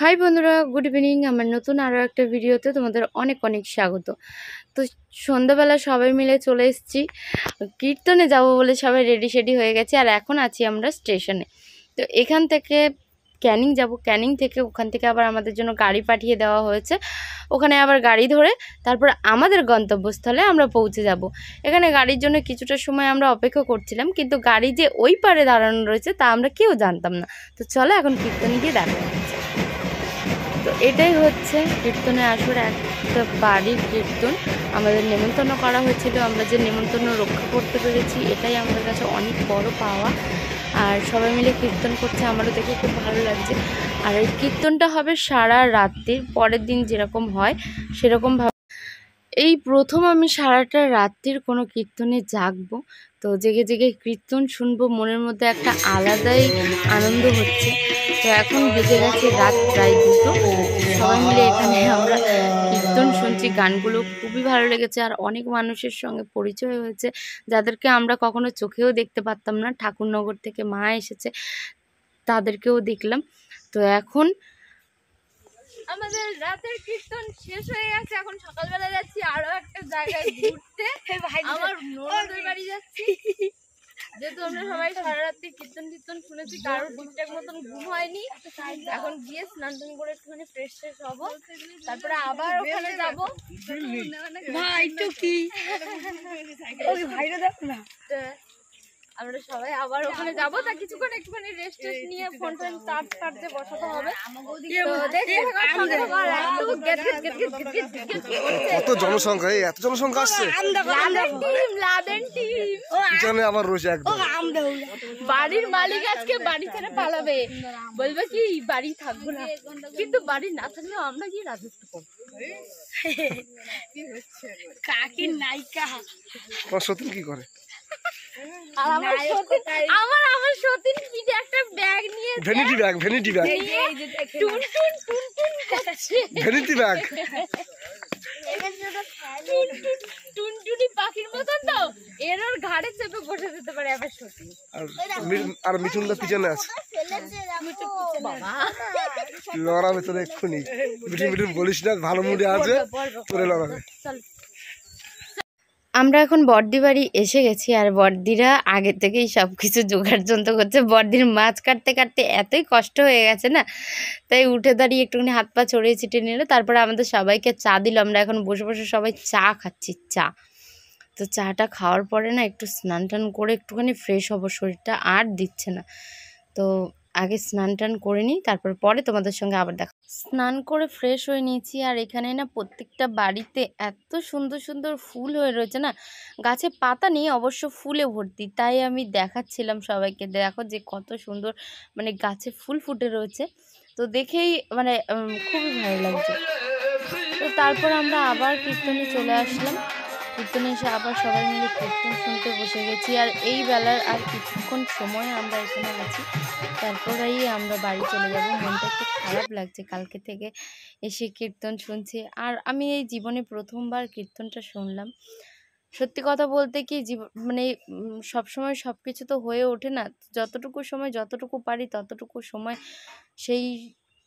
High বন্ধুরা, good evening. আমার নতুন আরও একটা ভিডিওতে তোমাদের অনেক অনেক স্বাগত। তো সন্ধ্যাবেলা সবাই মিলে চলে এসেছি, কীর্তনে যাব বলে সবাই রেডি শেডি হয়ে গেছে। আর এখন আছি আমরা স্টেশনে। তো এখান থেকে ক্যানিং যাব, ক্যানিং থেকে ওখান থেকে আবার আমাদের জন্য গাড়ি পাঠিয়ে দেওয়া হয়েছে। ওখানে আবার গাড়ি ধরে তারপর আমাদের গন্তব্যস্থলে আমরা পৌঁছে যাব। এখানে গাড়ির জন্য কিছুটা সময় আমরা অপেক্ষা করছিলাম, কিন্তু গাড়ি যে ওই পারে দাঁড়ানো রয়েছে তা আমরা কেউ জানতাম না। তো চলো এখন কীর্তনে গিয়ে দেখা হচ্ছে। তো এটাই হচ্ছে কীর্তনে আসর, একটা বাড়ির কীর্তন। আমাদের নেমন্তন্ন করা হয়েছিল, আমরা যে নেমন্তন্ন রক্ষা করতে পেরেছি এটাই আমাদের কাছে অনেক বড় পাওয়া। আর সবাই মিলে কীর্তন করছে, আমারও দেখে খুব ভালো লাগছে। আর এই কীর্তনটা হবে সারা রাত্রির, পরের দিন যেরকম হয় সেরকমভাবে। এই প্রথম আমি সারাটা রাত্রির কোনো কীর্তনে জাগবো। তো জেগে জেগে কীর্তন শুনবো, মনের মধ্যে একটা আলাদাই আনন্দ হচ্ছে। তো এখন বেজে গেছে রাত প্রায় 2টো। সবাই মিলে এখানে আমরা কীর্তন শুনছি, গানগুলো খুবই ভালো লেগেছে। আর অনেক মানুষের সঙ্গে পরিচয় হয়েছে যাদেরকে আমরা কখনো চোখেও দেখতে পারতাম না। ঠাকুরনগর থেকে মা এসেছে, তাদেরকেও দেখলাম। তো এখন আমাদের রাতের কীর্তন শেষ হয়ে গেছে, এখন সকালবেলা যাচ্ছি আরো একটা জায়গায় ঘুরতে। আমার ননদের বাড়ি যাচ্ছি, যেহেতু আমরা সবাই সারা রাত্রি কীর্তন শুনেছি, কারোর ঠিকঠাক মতন ঘুম হয়নি। এখন গিয়ে স্নান টান করে একটুখানি ফ্রেশ হবো, তারপরে আবার ওখানে যাবো। আমরা সবাই আবার ওখানে যাবো। তা কিছুক্ষণ একটুখানি রেস্ট নিয়ে ফোন টোন চার্জ কাটতে বসাতে হবে। কত জনসংখ্যা, এত জনসংখ্যা আসছে। আমার রয়েছে একদম। বাড়ির মালিক আজকে বাড়ি ছেড়ে পালাবে, বলবে কি বাড়ি থাকবো না। কিন্তু বাড়ি না থাকলেও আমরা কি রাজত্ব করবো। কাকির নায়িকা সতীন কি করে? আমার সতীন পিঠে একটা ব্যাগ নিয়ে, ভ্যানিটি ব্যাগ, ভ্যানিটি ব্যাগ, টুন টুন টুন টুন করছে। ভ্যানিটি ব্যাগ, টুনটুনি পাখির মতন। তো এর ওর ঘাড়ে চেপে বসে যেতে পারে আবার সতীন। আর মিঠুনটা পিছনে আছে। লড়াবে তোর এক্ষুনি। মিঠুন মিঠুন বলিস না, ভালো মুডে আছে, তোরে লড়াবে। আমরা এখন বর্দি বাড়ি এসে গেছি। আর বর্দিরা আগে থেকেই সব কিছু জোগাড় যন্ত্র করছে। বর্দির মাছ কাটতে কাটতে এতই কষ্ট হয়ে গেছে না, তাই উঠে দাঁড়িয়ে একটুখানি হাত পা ছড়িয়ে ছিটিয়ে নিল। তারপরে আমাদের সবাইকে চা দিল। আমরা এখন বসে বসে সবাই চা খাচ্ছি, চা। তো চাটা খাওয়ার পরে না একটু স্নান টান করে একটুখানি ফ্রেশ হবো, শরীরটা আর দিচ্ছে না। তো আগে স্নান টান করে নিই, তারপর পরে তোমাদের সঙ্গে আবার দেখা। স্নান করে ফ্রেশ হয়ে নিয়েছি। আর এখানে না প্রত্যেকটা বাড়িতে এত সুন্দর সুন্দর ফুল হয়ে রয়েছে না, গাছে পাতা নেই অবশ্য, ফুলে ভর্তি। তাই আমি দেখাচ্ছিলাম সবাইকে, দেখো যে কত সুন্দর মানে গাছে ফুল ফুটে রয়েছে। তো দেখেই মানে খুবই ভালো লাগছে। তো তারপর আমরা আবার কীর্তনে চলে আসলাম। কীর্তনে এসে আবার সবাই মিলে কীর্তন শুনতে বসে গেছি। আর এই বেলার আর কিছুক্ষণ সময় আমরা এখানে আছি, তারপরেই আমরা বাড়ি চলে যাব। মনটা একটু খারাপ লাগছে, কালকে থেকে এসে কীর্তন শুনছি। আর আমি এই জীবনে প্রথমবার কীর্তনটা শুনলাম। সত্যি কথা বলতে কি মানে সবসময় সব কিছু তো হয়ে ওঠে না। যতটুকু সময় যতটুকু পারি ততটুকু সময় সেই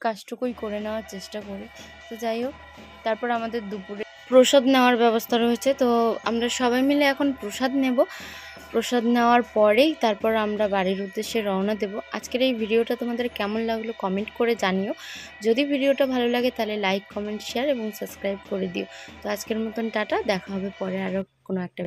কাজটুকুই করে নেওয়ার চেষ্টা করি। তো যাই হোক, তারপর আমাদের দুপুরে প্রসাদ নেওয়ার ব্যবস্থা রয়েছে। তো আমরা সবাই মিলে এখন প্রসাদ নেব। প্রসাদ নেওয়ার পরেই তারপর আমরা বাড়ির উদ্দেশ্যে রওনা দেব। আজকের এই ভিডিওটা তোমাদের কেমন লাগলো কমেন্ট করে জানিও। যদি ভিডিওটা ভালো লাগে তাহলে লাইক, কমেন্ট, শেয়ার এবং সাবস্ক্রাইব করে দিও। তো আজকের মতন টাটা, দেখা হবে পরে আরও কোনো একটা